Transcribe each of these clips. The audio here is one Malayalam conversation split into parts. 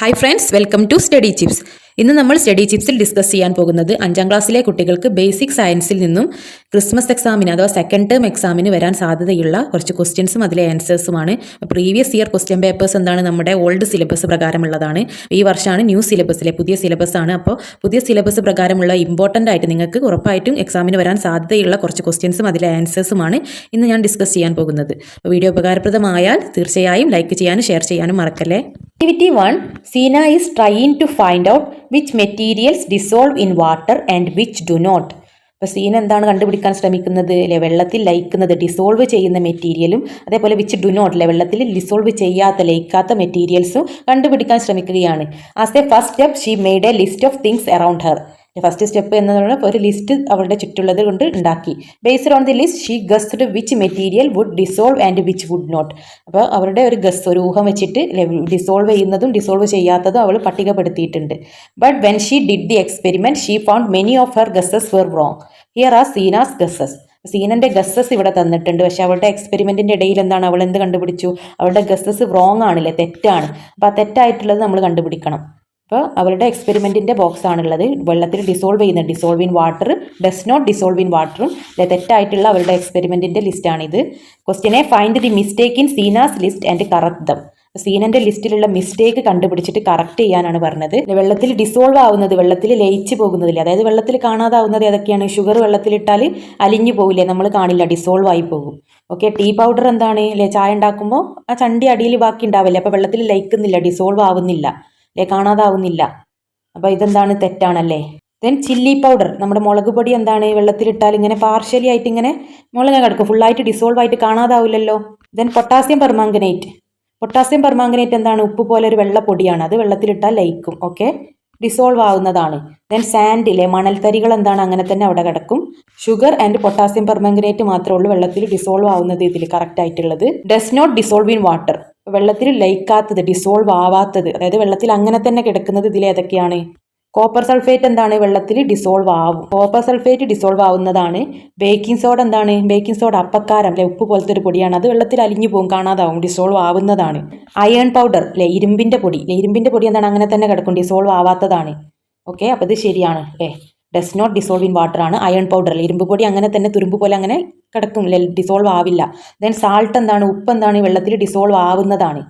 Hi friends, welcome to study chips. ഇന്ന് നമ്മൾ സ്റ്റഡി ചിപ്സിൽ ഡിസ്കസ് ചെയ്യാൻ പോകുന്നത് 5ാം ക്ലാസ്സിലെ കുട്ടികൾക്ക് ബേസിക് സയൻസിൽ നിന്നും ക്രിസ്മസ് എക്സാമിന് അഥവാ സെക്കൻഡ് ടേം എക്സാമിന് വരാൻ സാധ്യതയുള്ള കുറച്ച് ക്വസ്റ്റ്യൻസും അതിലെ ആൻസേഴ്സുമാണ്. പ്രീവിയസ് ഇയർ ക്വസ്റ്റ്യൻ പേപ്പേഴ്സ് എന്താണ്, നമ്മുടെ ഓൾഡ് സിലബസ് പ്രകാരമുള്ളതാണ്. ഈ വർഷമാണ് ന്യൂ സിലബസിലെ പുതിയ സിലബസ് ആണ്. അപ്പോൾ പുതിയ സിലബസ് പ്രകാരമുള്ള ഇമ്പോർട്ടൻ്റ് ആയിട്ട് നിങ്ങൾക്ക് ഉറപ്പായിട്ടും എക്സാമിന് വരാൻ സാധ്യതയുള്ള കുറച്ച് ക്വസ്റ്റ്യൻസും അതിലെ ആൻസേഴ്സുമാണ് ഇന്ന് ഞാൻ ഡിസ്കസ് ചെയ്യാൻ പോകുന്നത്. അപ്പോൾ വീഡിയോ ഉപകാരപ്രദമായാൽ തീർച്ചയായും ലൈക്ക് ചെയ്യാനും ഷെയർ ചെയ്യാനും മറക്കല്ലേ. Activity 1. Sina is trying to find out which materials dissolve in water and which do not. അപ്പോൾ സീന എന്താണ് കണ്ടുപിടിക്കാൻ ശ്രമിക്കുന്നത്? അല്ലെ, വെള്ളത്തിൽ ലയിക്കുന്നത് ഡിസോൾവ് ചെയ്യുന്ന മെറ്റീരിയലും അതേപോലെ വിച്ച് ഡു നോട്ട്, അല്ലെ വെള്ളത്തിൽ ഡിസോൾവ് ചെയ്യാത്ത ലയിക്കാത്ത മെറ്റീരിയൽസും കണ്ടുപിടിക്കാൻ ശ്രമിക്കുകയാണ്. As a first step she made a list of things around her. First step എന്നതാണ് ഒരു ലിസ്റ്റ് അവരുടെ ചുറ്റുള്ളത് കൊണ്ട് ഉണ്ടാക്കി. Based on the list she guessed which material would dissolve and which would not. അപ്പോൾ അവരുടെ ഒരു ഊഹം വെച്ചിട്ട് ഡിസോൾവ് ചെയ്യുന്നതും ഡിസോൾവ് ചെയ്യാത്തതും അവൾ പട്ടികപ്പെടുത്തിയിട്ടുണ്ട്. But when she did the experiment she found many of her guesses were wrong. Here are Seena's guesses. സീനന്റെ ഗസ്സസ് ഇവിടെ തന്നിട്ടുണ്ട്. പക്ഷെ അവളുടെ എക്സ്പെരിമെന്റിന്റെ ഇടയിൽ എന്താണ്, അവൾ എന്ത് കണ്ടുപിടിച്ചു? അവളുടെ ഗസ്സസ് റോങ് ആണല്ലേ, തെറ്റാണ്. അപ്പോൾ ആ തെറ്റായിട്ടുള്ളത് നമ്മൾ കണ്ടുപിടിക്കണം. അപ്പോൾ അവരുടെ എക്സ്പെരിമെൻറ്റിൻ്റെ ബോക്സ് ആണുള്ളത്. വെള്ളത്തിൽ ഡിസോൾവ് ചെയ്യുന്ന dissolve in water, does not dissolve in വാട്ടറും തെറ്റായിട്ടുള്ള അവരുടെ എക്സ്പെരിമെൻറ്റിൻ്റെ ലിസ്റ്റാണിത്. Question A find the mistake in Seena's list and correct them. സീനന്റെ ലിസ്റ്റിലുള്ള മിസ്റ്റേക്ക് കണ്ടുപിടിച്ചിട്ട് കറക്റ്റ് ചെയ്യാനാണ് പറഞ്ഞത്. വെള്ളത്തിൽ ഡിസോൾവ് ആവുന്നത്, വെള്ളത്തിൽ ലയിച്ച് പോകുന്നതില്ലേ, അതായത് വെള്ളത്തിൽ കാണാതാവുന്നത് ഏതൊക്കെയാണ്? ഷുഗർ വെള്ളത്തിലിട്ടാൽ അലിഞ്ഞു പോകില്ലേ, നമ്മൾ കാണില്ല, ഡിസോൾവ് ആയി പോകും. ഓക്കെ, ടീ പൗഡർ എന്താണ്, അല്ലേ, ചായ ഉണ്ടാക്കുമ്പോൾ ആ ചണ്ടി അടിയിൽ ബാക്കി ഉണ്ടാവില്ലേ, അപ്പോൾ വെള്ളത്തിൽ ലയിക്കുന്നില്ല, ഡിസോൾവ് ആവുന്നില്ല, കാണാതാവുന്നില്ല. അപ്പോൾ ഇതെന്താണ്, തെറ്റാണല്ലേ. ദെൻ ചില്ലി പൗഡർ, നമ്മുടെ മുളക് പൊടി എന്താണ്, വെള്ളത്തിലിട്ടാൽ ഇങ്ങനെ പാർഷ്യലി ആയിട്ട് ഇങ്ങനെ മുളക് കിടക്കും, ഫുള്ളായിട്ട് ഡിസോൾവ് ആയിട്ട് കാണാതാവില്ലല്ലോ. Then potassium permanganate. Potassium permanganate എന്താണ്, ഉപ്പ് പോലെ ഒരു വെള്ളപ്പൊടിയാണ്, അത് വെള്ളത്തിലിട്ടാൽ ലയിക്കും, ഓക്കെ, ഡിസോൾവ് ആവുന്നതാണ്. ദെൻ സാൻഡിലെ മണൽത്തരികൾ എന്താണ്, അങ്ങനെ തന്നെ അവിടെ കിടക്കും. ഷുഗർ ആൻഡ് പൊട്ടാസ്യം പെർമാംഗനേറ്റ് മാത്രമേ ഉള്ളൂ വെള്ളത്തിൽ ഡിസോൾവ് ആവുന്നത് ഇതിൽ കറക്റ്റ് ആയിട്ടുള്ളത്. Does not dissolve in water, വെള്ളത്തിൽ ലയിക്കാത്തത്, ഡിസോൾവ് ആവാത്തത്, അതായത് വെള്ളത്തിൽ അങ്ങനെ തന്നെ കിടക്കുന്നത് ഇതിൽ ഏതൊക്കെയാണ്? കോപ്പർ സൾഫേറ്റ് എന്താണ്, വെള്ളത്തിൽ ഡിസോൾവ് ആവും, കോപ്പർ സൾഫേറ്റ് ഡിസോൾവ് ആവുന്നതാണ്. ബേക്കിംഗ് സോഡ എന്താണ്, ബേക്കിംഗ് സോഡ അപ്പക്കാരം, അല്ലെ ഉപ്പ് പോലത്തെ ഒരു പൊടിയാണ്, അത് വെള്ളത്തിൽ അലിഞ്ഞു പോകും, കാണാതാവും, ഡിസോൾവ് ആവുന്നതാണ്. അയൺ പൗഡർ, അല്ലെ ഇരുമ്പിന്റെ പൊടി, ഇരുമ്പിന്റെ പൊടി എന്താണ്, അങ്ങനെ തന്നെ കിടക്കും, ഡിസോൾവ് ആവാത്തതാണ്. ഓക്കെ, അപ്പോൾ ഇത് ശരിയാണ്. Does not dissolve in water ആണ് അയൺ പൗഡർ, ഇരുമ്പ് പൊടി അങ്ങനെ തന്നെ തുരുമ്പ് പോലെ അങ്ങനെ കിടക്കും, ഡിസോൾവ് ആവില്ല. ദെൻ സാൾട്ട് എന്താണ്, ഉപ്പ് എന്താണ്, വെള്ളത്തിൽ ഡിസോൾവ് ആവുന്നതാണ്.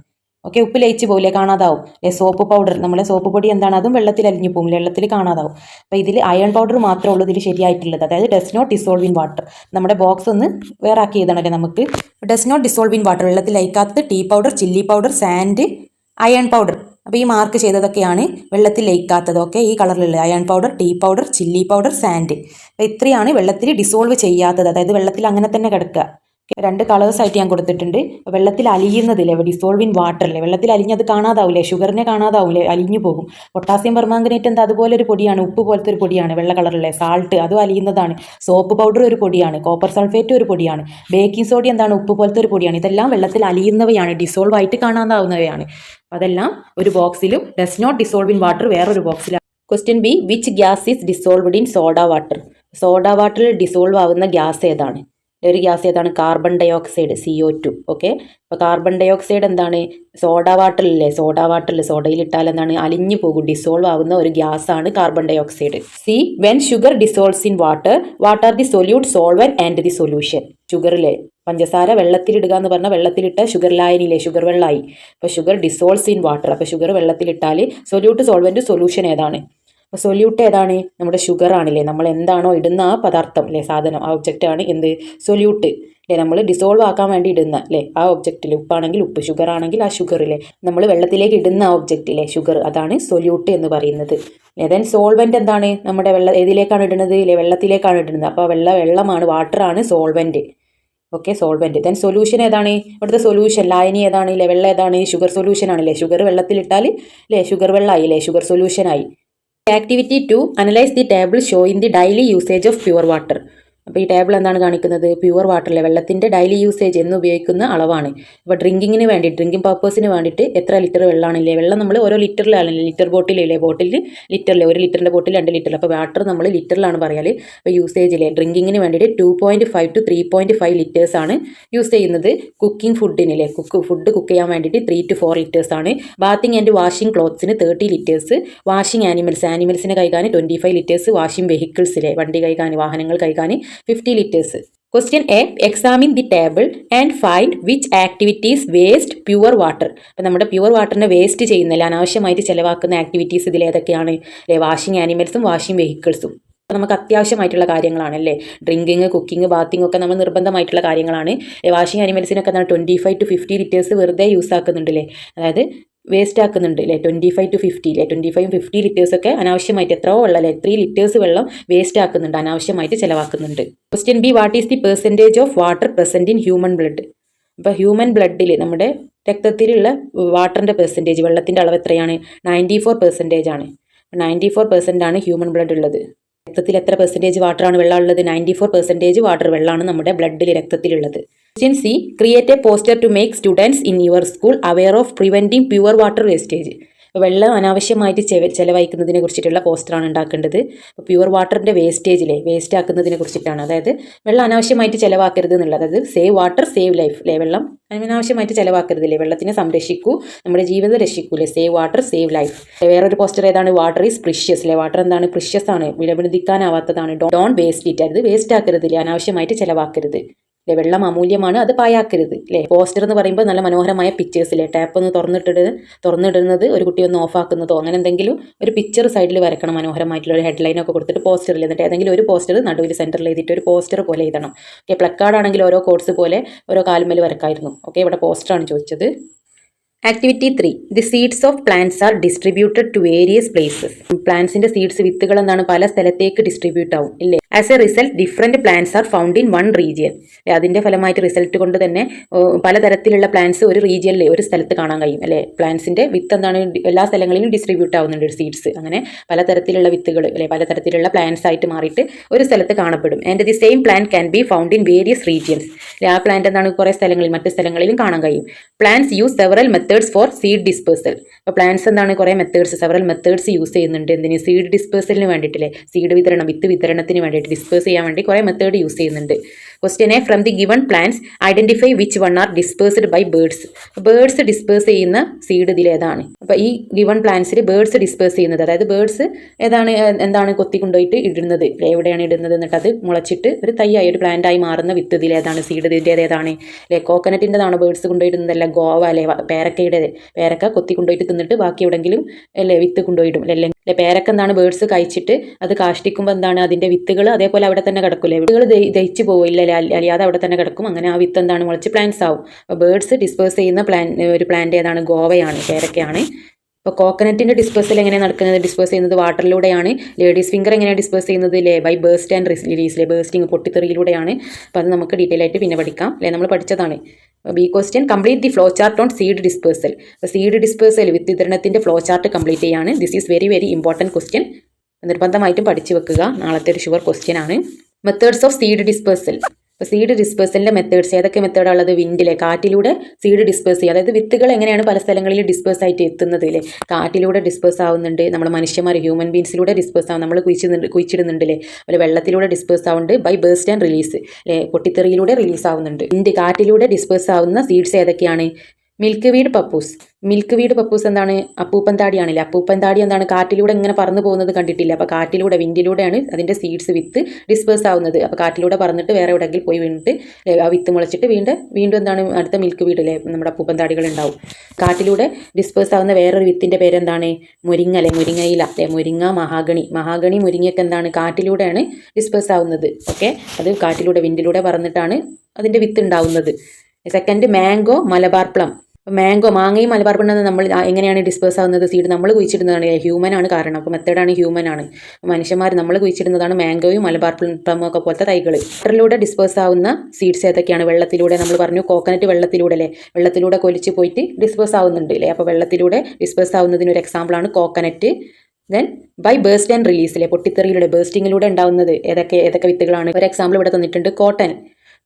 ഓക്കെ, ഉപ്പ് ലയിച്ച് പോകില്ലേ, കാണാതാവും. സോപ്പ് പൗഡർ, നമ്മളെ സോപ്പ് പൊടി എന്താണ്, അതും വെള്ളത്തിൽ അലിഞ്ഞു പോകും, വെള്ളത്തിൽ കാണാതാവും. അപ്പോൾ ഇതിൽ അയൺ പൗഡർ മാത്രമേ ഉള്ളൂ ഇതിൽ ശരിയായിട്ടുള്ളത്, അതായത് does not dissolve in water. നമ്മുടെ ബോക്സ് ഒന്ന് വേറെ ആക്കി എഴുതണല്ലേ നമുക്ക്. Does not dissolve in water, വെള്ളത്തിൽ ലയിക്കാത്തത് tea powder, chilli powder, sand, iron powder. അപ്പോൾ ഈ മാർക്ക് ചെയ്തതൊക്കെയാണ് വെള്ളത്തിൽ ലയിക്കാത്തത്. ഓക്കെ, ഈ കളറിലുള്ള iron powder, tea powder, chilli powder, sand. അപ്പോൾ ഇത്രയാണ് വെള്ളത്തിൽ ഡിസോൾവ് ചെയ്യാത്തത്, അതായത് വെള്ളത്തിൽ അങ്ങനെ തന്നെ കിടക്കുക. 2 കളേഴ്സ് ആയിട്ട് ഞാൻ കൊടുത്തിട്ടുണ്ട്. വെള്ളത്തിൽ അലിയുന്നതില്ലേ, ഡിസോൾവ് ഇൻ വാട്ടറില്ലേ, വെള്ളത്തിൽ അലിഞ്ഞത് കാണാതാവില്ലേ, ഷുഗറിനെ കാണാതാവില്ലേ, അലിഞ്ഞു പോകും. പൊട്ടാസ്യം പെർമാംഗനേറ്റ് എന്താ, അതുപോലെ ഒരു പൊടിയാണ്, ഉപ്പ് പോലത്തെ ഒരു പൊടിയാണ്, വെള്ള കളറിലെ. സാൾട്ട് അതും അലിയുന്നതാണ്. സോപ്പ് പൗഡർ ഒരു പൊടിയാണ്. കോപ്പർ സൾഫേറ്റ് ഒരു പൊടിയാണ്. ബേക്കിംഗ് സോഡ എന്താണ്, ഉപ്പ് പോലത്തെ ഒരു പൊടിയാണ്. ഇതെല്ലാം വെള്ളത്തിൽ അലിയുന്നവയാണ്, ഡിസോൾവ് ആയിട്ട് കാണാതാവുന്നവയാണ്. അതെല്ലാം ഒരു ബോക്സിലും, does not dissolve in water വേറൊരു ബോക്സിലാണ്. Question B, which gas is dissolved in soda water. Soda വാട്ടറിൽ ഡിസോൾവ് ആവുന്ന ഗ്യാസ് ഏതാണ്? ഒരു ഗ്യാസ് ഏതാണ്? Carbon dioxide, CO2. Okay, അപ്പോൾ കാർബൺ ഡൈ ഓക്സൈഡ് എന്താണ്, സോഡ വാട്ടറിലെ, സോഡയിൽ ഇട്ടാൽ എന്താണ്, അലിഞ്ഞു പോകും, ഡിസോൾവ് ആവുന്ന ഒരു ഗ്യാസ് ആണ് carbon dioxide. C, when sugar dissolves in water what are the solute, solvent and the solution. ഷുഗറിലെ പഞ്ചസാര വെള്ളത്തിലിടുക എന്ന് പറഞ്ഞാൽ വെള്ളത്തിലിട്ട ഷുഗർ ലായനിയിലെ ഷുഗർ വെള്ളമായി. അപ്പോൾ ഷുഗർ ഡിസോൾവ്സ് ഇൻ വാട്ടർ, അപ്പോൾ ഷുഗർ വെള്ളത്തിലിട്ടാൽ സൊല്യൂട്ട്, സോൾവൻറ്റ്, സൊല്യൂഷൻ ഏതാണ്? അപ്പോൾ സൊല്യൂട്ട് ഏതാണ്? നമ്മുടെ ഷുഗർ ആണില്ലേ, നമ്മൾ എന്താണോ ഇടുന്ന ആ പദാർത്ഥം അല്ലേ, സാധനം, ആ ഒബ്ജക്റ്റ് ആണ് എന്ത്, സൊല്യൂട്ട് അല്ലേ, നമ്മൾ ഡിസോൾവ് ആക്കാൻ വേണ്ടി ഇടുന്ന അല്ലേ ആ ഒബ്ജക്റ്റിൽ. ഉപ്പാണെങ്കിൽ ഉപ്പ്, ഷുഗർ ആണെങ്കിൽ ആ ഷുഗറിലെ നമ്മൾ വെള്ളത്തിലേക്ക് ഇടുന്ന ആ ഒബ്ജക്റ്റിലെ ഷുഗർ, അതാണ് സൊല്യൂട്ട് എന്ന് പറയുന്നത്. ദെൻ സോൾവെന്റ് എന്താണ്, നമ്മുടെ ഏതിലേക്കാണ് ഇടുന്നത്, അല്ലേ വെള്ളത്തിലേക്കാണ് ഇടുന്നത്. അപ്പോൾ വെള്ളമാണ്, വാട്ടറാണ് solvent. Okay, solvent. Then solution ഏതാണ്, ഇവിടുത്തെ സൊല്യൂഷൻ ലായനി ഏതാണ്, ഇല്ലേ വെള്ളം ഏതാണ്, ഷുഗർ സൊല്യൂഷൻ ആണല്ലേ. ഷുഗർ വെള്ളത്തിലിട്ടാൽ അല്ലേ ഷുഗർ വെള്ളമായി, അല്ലേ ഷുഗർ സൊല്യൂഷനായി. Activity 2, analyse the table showing the daily usage of pure water. അപ്പോൾ ഈ ടേബിൾ എന്താണ് കാണിക്കുന്നത്? പ്യുവർ വാട്ടറിലെ വെള്ളത്തിൻ്റെ ഡെയിലി യൂസേജ് എന്ന് ഉപയോഗിക്കുന്ന അളവാണ്. ഇപ്പോൾ ഡ്രിങ്കിങ്ങിന് വേണ്ടി ഡ്രിങ്കിങ് പർപ്പസിന് വേണ്ടിയിട്ട് എത്ര ലിറ്റർ വെള്ളമാണില്ലേ? വെള്ളം നമ്മൾ ഓരോ ലിറ്ററിലാണല്ലേ, ലിറ്റർ ബോട്ടിലില്ലേ, ബോട്ടിൽ ലിറ്ററിൽ 1 ലിറ്ററിൻ്റെ ബോട്ടിൽ 2 ലിറ്റർ. അപ്പോൾ വാട്ടർ നമ്മൾ ലിറ്ററിലാണ് പറയാൽ. അപ്പോൾ യൂസേജിലെ ഡ്രിങ്കിങ്ങിന് വേണ്ടിയിട്ട് 2.5 to 3.5 ലിറ്റേഴ്സാണ് യൂസ് ചെയ്യുന്നത്. കുക്കിംഗ് ഫുഡിനില്ലേ, ഫുഡ് കുക്ക് ചെയ്യാൻ വേണ്ടിയിട്ട് 3 to 4 ലിറ്റേഴ്സാണ്. ബാത്തിങ് ആൻഡ് വാഷിംഗ് ക്ലോത്ത്സിന് 30 ലിറ്റേഴ്സ്. വാഷിംഗ് ആനിമൽസിനെ കഴുകാൻ 25 ലിറ്റേഴ്സ്. വാഷിംഗ് വെഹിക്കിൾസിലെ വണ്ടി കഴുകാൻ, വാഹനങ്ങൾ കഴുകാൻ 50 litres. Question A. Examine the table and find which activities waste pure water. അപ്പോൾ നമ്മുടെ പ്യുവർ വാട്ടറിനെ വേസ്റ്റ് ചെയ്യുന്നില്ല, അനാവശ്യമായിട്ട് ചിലവാക്കുന്ന ആക്ടിവിറ്റീസ് ഇതിൽ ഏതൊക്കെയാണ്? വാഷിംഗ് ആനിമൽസും വാഷിംഗ് വെഹിക്കിൾസും. നമുക്ക് അത്യാവശ്യമായിട്ടുള്ള കാര്യങ്ങളാണല്ലേ. ഡ്രിങ്കിങ്, കുക്കിംഗ്, ബാത്തിങ് ഒക്കെ നമ്മൾ നിർബന്ധമായിട്ടുള്ള കാര്യങ്ങളാണ്. വാഷിംഗ് ആനിമൽസിനൊക്കെ 25 to 50 ലിറ്റേഴ്സ് വെറുതെ യൂസ് ആക്കുന്നുണ്ടല്ലേ, അതായത് വേസ്റ്റ് ആക്കുന്നുണ്ട് അല്ലേ. 25 to 50 അല്ലേ, 25 50 ലിറ്റേഴ്സൊക്കെ അനാവശ്യമായിട്ട് എത്രയോ വെള്ളം അല്ലേ, 3 ലിറ്റേഴ്സ് വെള്ളം വേസ്റ്റ് ആക്കുന്നുണ്ട്, അനാവശ്യമായിട്ട് ചിലവാക്കുന്നുണ്ട്. Question B. What is the percentage of water present in human blood? ഇപ്പോൾ ഹ്യൂമൻ ബ്ലഡിൽ നമ്മുടെ രക്തത്തിലുള്ള വാട്ടറിൻ്റെ പെർസെൻറ്റേജ്, വെള്ളത്തിൻ്റെ അളവ് എത്രയാണ്? 94% ആണ്. 94% ആണ് ഹ്യൂമൻ ബ്ലഡ് ഉള്ളത്. രക്തത്തിൽ എത്ര പെർസെൻറ്റേജ് വാട്ടറാണ് വെള്ളം ഉള്ളത്? 94% വാട്ടർ വെള്ളമാണ് നമ്മുടെ ബ്ലഡിൽ, രക്തത്തിലുള്ളത്. Question C. Create a poster to make students in your school aware of preventing pure water wastage. വെള്ളം അനാവശ്യമായിട്ട് ചിലവഴിക്കുന്നതിനെ കുറിച്ചിട്ടുള്ള പോസ്റ്ററാണ് ഉണ്ടാക്കേണ്ടത്. അപ്പോൾ പ്യുവർ വാട്ടറിൻ്റെ വേസ്റ്റ് ആക്കുന്നതിനെ കുറിച്ചിട്ടാണ്. അതായത് വെള്ളം അനാവശ്യമായിട്ട് ചിലവാക്കരുത് എന്നുള്ളത്. അതായത് സേവ് വാട്ടർ സേവ് ലൈഫ് അല്ലേ, വെള്ളം അനാവശ്യമായിട്ട് ചിലവാക്കരുതില്ലേ, വെള്ളത്തിനെ സംരക്ഷിക്കൂ, നമ്മുടെ ജീവിതം രക്ഷിക്കൂലേ. Save water save life. വേറൊരു പോസ്റ്റർ ഏതാണ്? വാട്ടർ ഈസ് പ്രിഷ്യസ് അല്ലേ, വാട്ടർ എന്താണ്? പ്രിഷ്യസ് ആണ്, വിലപിടിക്കാനാവാത്തതാണ്. ഡോൺ വേസ്റ്റ് ഇറ്റ്, അത് വേസ്റ്റ് ആക്കരുതില്ലേ, അനാവശ്യമായിട്ട് ചിലവാക്കരുത്. വെള്ളം അമൂല്യമാണ്, അത് പായാക്കരുത് അല്ലേ. പോസ്റ്റർ എന്ന് പറയുമ്പോൾ നല്ല മനോഹരമായ പിക്ചേഴ്സ് അല്ലേ, ടാപ്പ് ഒന്ന് തുറന്നിടുന്നത്, ഒരു കുട്ടി ഒന്ന് ഓഫ് ആക്കുന്നതോ അങ്ങനെ എന്തെങ്കിലും ഒരു പിക്ചർ സൈഡിൽ വരക്കണം, മനോഹരമായിട്ടുള്ള ഒരു ഹെഡ്ലൈനൊക്കെ കൊടുത്തിട്ട് പോസ്റ്ററിൽ. എന്നിട്ട് ഏതെങ്കിലും ഒരു പോസ്റ്റർ നടുവിൽ സെൻറ്ററിൽ എഴുതിയിട്ട് ഒരു പോസ്റ്റർ പോലെ എഴുതണം. ഓക്കെ, പ്ലക്കാർഡ് ആണെങ്കിൽ ഓരോ കോഡ്സ് പോലെ ഓരോ കാലുമേൽ വരക്കായിരുന്നു. ഓക്കെ, ഇവിടെ പോസ്റ്ററാണ് ചോദിച്ചത്. Activity 3. The seeds of plants are distributed to various places. പ്ലാന്റ്സിന്റെ സീഡ്സ്, വിത്തുകൾ എന്താണ്, പല സ്ഥലത്തേക്ക് ഡിസ്ട്രിബ്യൂട്ട് ആവും ഇല്ലേ. As a result different plants are found in one region. അതിൻ്റെ ഫലമായിട്ട് റിസൾട്ട് കൊണ്ട് തന്നെ പലതരത്തിലുള്ള പ്ലാന്റ്സ് ഒരു റീജിയനിൽ, ഒരു സ്ഥലത്ത് കാണാൻ കഴിയും അല്ലേ. പ്ലാന്റ്സിന്റെ വിത്ത് എന്താണ്, എല്ലാ സ്ഥലങ്ങളിലും ഡിസ്ട്രിബ്യൂട്ട് ആവുന്നുണ്ട് സീഡ്സ്. അങ്ങനെ പലതരത്തിലുള്ള വിത്തുകൾ അല്ലെ, പലതരത്തിലുള്ള പ്ലാന്റ്സ് ആയിട്ട് മാറിയിട്ട് ഒരു സ്ഥലത്ത് കാണപ്പെടും. And the same plant can be found in various regions. ആ പ്ലാന്റ് എന്താണ്, കുറേ സ്ഥലങ്ങളിൽ, മറ്റ് സ്ഥലങ്ങളിലും കാണാൻ കഴിയും. Plants use several methods four seed dispersal. അപ്പോൾ പ്ലാന്റ്സ് എന്താണ്, കുറേ മെത്തേഡ്സ്, സെവറൽ മെത്തേഡ്സ് യൂസ് ചെയ്യുന്നുണ്ട്. എന്തിന്? സീഡ് ഡിസ്പേഴ്സലിന് വേണ്ടിയിട്ടില്ലേ, സീഡ് വിതരണം, വിത്ത് വിതരണത്തിന് വേണ്ടിയിട്ട്, ഡിസ്പേഴ്സ് ചെയ്യാൻ വേണ്ടി കുറേ മെത്തേഡ് യൂസ് ചെയ്യുന്നുണ്ട്. Question A. From the given plants, identify which one are dispersed by birds. Birds disperse ചെയ്യുന്ന സീഡ് ഇതിലേതാണ്? അപ്പോൾ ഈ ഗിവൺ പ്ലാന്റ്സിൽ ബേർഡ്സ് ഡിസ്പേഴ്സ് ചെയ്യുന്നത്, അതായത് ബേർഡ്സ് എന്താണ് കൊത്തിക്കൊണ്ടുപോയിട്ട് ഇടുന്നത്, എവിടെയാണ് ഇടുന്നത്, എന്നിട്ട് അത് മുളച്ചിട്ട് ഒരു തൈയായി, ഒരു പ്ലാന്റായി മാറുന്ന വിത്ത് ഇതിലേതാണ്? സീഡ് ഇതിൻ്റേതാണ് അല്ലെ. കോക്കനറ്റിൻ്റെതാണ് ബേർഡ്സ് കൊണ്ടുപോയിടുന്നതല്ല, ഗോവ അല്ലെ, പേരക്ക കൊത്തിക്കൊണ്ടുപോയിട്ട് തിന്നിട്ട് ബാക്കി എവിടെയെങ്കിലും അല്ലെ വിത്ത് കൊണ്ടുപോയിടും അല്ലെ. പേരക്ക എന്താണ്, ബേർഡ്സ് കഴിച്ചിട്ട് അത് കാഷ്ടിക്കുമ്പോൾ എന്താണ്, അതിൻ്റെ വിത്തുകൾ അതേപോലെ അവിടെ തന്നെ കിടക്കില്ലേ, വിത്തുകൾ ദഹിച്ചു പോവില്ല അലിയാതെ അവിടെ തന്നെ കിടക്കും. അങ്ങനെ ആ വിത്ത് എന്താണ്, മുളച്ച് പ്ലാന്റ്സ് ആവും. അപ്പോൾ ബേർഡ്സ് ഡിസ്പേഴ്സ് ചെയ്യുന്ന ഒരു പ്ലാന്റ് ഏതാണ്? ഗോവയാണ്, പേരക്കയാണ്. അപ്പോൾ കോക്കനറ്റിൻ്റെ ഡിസ്പേഴ്സൽ എങ്ങനെയാണ് നടക്കുന്നത്? ഡിസ്പേഴ്സ് ചെയ്യുന്നത് വാട്ടറിലൂടെയാണ്. ലേഡീസ് ഫിംഗർ എങ്ങനെയാണ് ഡിസ്പേഴ്സ് ചെയ്യുന്നത്? By burst and release, bursting, പൊട്ടിത്തെറിയിലൂടെയാണ്. അപ്പോൾ അത് നമുക്ക് ഡീറ്റെയിൽ ആയിട്ട് പിന്നെ പഠിക്കാം അല്ലേ, നമ്മൾ പഠിച്ചതാണ്. B question. Complete the flow chart on seed dispersal. അപ്പോൾ സീഡ് ഡിസ്പേഴ്സൽ, വിത്ത് വിതരണത്തിൻ്റെ ഫ്ലോ ചാർട്ട് കംപ്ലീറ്റ് ചെയ്യാണ്. This is very very important question, നിർബന്ധമായിട്ടും പഠിച്ചു വെക്കുക, നാളത്തെ ഒരു ഷുവർ ക്വസ്റ്റ്യൻ ആണ്. Methods of seed dispersal. അപ്പോൾ സീഡ് ഡിസ്പേഴ്സലിൻ്റെ മെത്തേഡ്സ് ഏതൊക്കെ മെത്തേഡുള്ളത്? വിൻഡിലെ, കാറ്റിലൂടെ സീഡ് ഡിസ്പേഴ്സ് ചെയ്യുക. അതായത് വിത്തുകൾ എങ്ങനെയാണ് പല സ്ഥലങ്ങളിൽ ഡിസ്പേഴ്സ് ആയിട്ട് എത്തുന്നത് അല്ലേ. കാറ്റിലൂടെ ഡിസ്പേഴ്സ് ആവുന്നുണ്ട്, നമ്മുടെ മനുഷ്യന്മാർ ഹ്യൂമൻ ബീൻസിലൂടെ ഡിസ്പേഴ്സ് ആവും, നമ്മൾ കുഴിച്ചിടുന്നുണ്ട് അല്ലേ. അതുപോലെ വെള്ളത്തിലൂടെ ഡിസ്പേഴ്സ് ആവുന്നുണ്ട്, ബൈ ബേസ്റ്റ് ആൻഡ് റിലീസ് അല്ലേ, പൊട്ടിത്തെറിയിലൂടെ റിലീസ് ആവുന്നുണ്ട്. വിൻഡ്, കാറ്റിലൂടെ ഡിസ്പേഴ്സ് ആവുന്ന സീഡ്സ് ഏതൊക്കെയാണ്? മിൽക്ക് വീഡ് പപ്പൂസ് എന്താണ്? അപ്പൂപ്പൻ താടിയാണല്ലേ. അപ്പൂപ്പൻ താടി എന്താണ്, കാറ്റിലൂടെ ഇങ്ങനെ പറന്നു പോകുന്നത് കണ്ടിട്ടില്ല. അപ്പോൾ കാറ്റിലൂടെ, വിൻഡിലൂടെയാണ് അതിൻ്റെ സീഡ്സ്, വിത്ത് ഡിസ്പേഴ്സ് ആവുന്നത്. അപ്പോൾ കാറ്റിലൂടെ പറന്നിട്ട് വേറെ എവിടെയെങ്കിലും പോയി വീണിട്ട് ആ വിത്ത് മുളച്ചിട്ട് വീണ്ടും എന്താണ്, അടുത്ത മിൽക്ക് വീഡിലെ നമ്മുടെ അപ്പൂപ്പൻ താടികൾ ഉണ്ടാവും. കാറ്റിലൂടെ ഡിസ്പേഴ്സ് ആവുന്ന വേറൊരു വിത്തിൻ്റെ പേരെന്താണ്? മുരിങ്ങ അല്ലെ, മുരിങ്ങയില അല്ലെ, മുരിങ്ങ, മഹാഗണി, മുരിങ്ങയൊക്കെ എന്താണ്, കാറ്റിലൂടെയാണ് ഡിസ്പേഴ്സ് ആവുന്നത്. ഓക്കെ, അത് കാറ്റിലൂടെ, വിൻഡിലൂടെ പറന്നിട്ടാണ് അതിൻ്റെ വിത്ത് ഉണ്ടാവുന്നത്. Second, mango, Malabar plum. മാങ്ങയും മലബാർ പ്ലം നമ്മൾ എങ്ങനെയാണ് ഡിസ്പേഴ്സ് ആവുന്നത്? സീഡ് നമ്മൾ കുഴിച്ചിടുന്നതാണ്, ഹ്യൂമൻ ആണ് കാരണം. അപ്പോൾ മെത്തേഡാണ് ഹ്യൂമൻ ആണ്, മനുഷ്യന്മാർ നമ്മൾ കുഴിച്ചിടുന്നതാണ് മാംഗോയും മലബാർ പ്ലം ഒക്കെ പോലത്തെ തൈകൾ. വാട്ടറിലൂടെ ഡിസ്പേഴ്സ് ആവുന്ന സീഡ്സ് ഏതൊക്കെയാണ്? വെള്ളത്തിലൂടെ, നമ്മൾ പറഞ്ഞു കോക്കനറ്റ് വെള്ളത്തിലൂടെ അല്ലേ, വെള്ളത്തിലൂടെ കൊലിച്ച് പോയിട്ട് ഡിസ്പേഴ്സ് ആവുന്നുണ്ട് അല്ലേ. അപ്പോൾ വെള്ളത്തിലൂടെ ഡിസ്പേഴ്സ് ആവുന്നതിന് ഒരു എക്സാമ്പിളാണ് coconut. Then by burst and റിലീസിലെ പൊട്ടിത്തെറിയിലൂടെ ബേസ്റ്റിങ്ങിലൂടെ ഉണ്ടാവുന്നത് ഏതൊക്കെ വിത്തുകളാണ്? ഒരു എക്സാമ്പിൾ ഇവിടെ തന്നിട്ടുണ്ട്,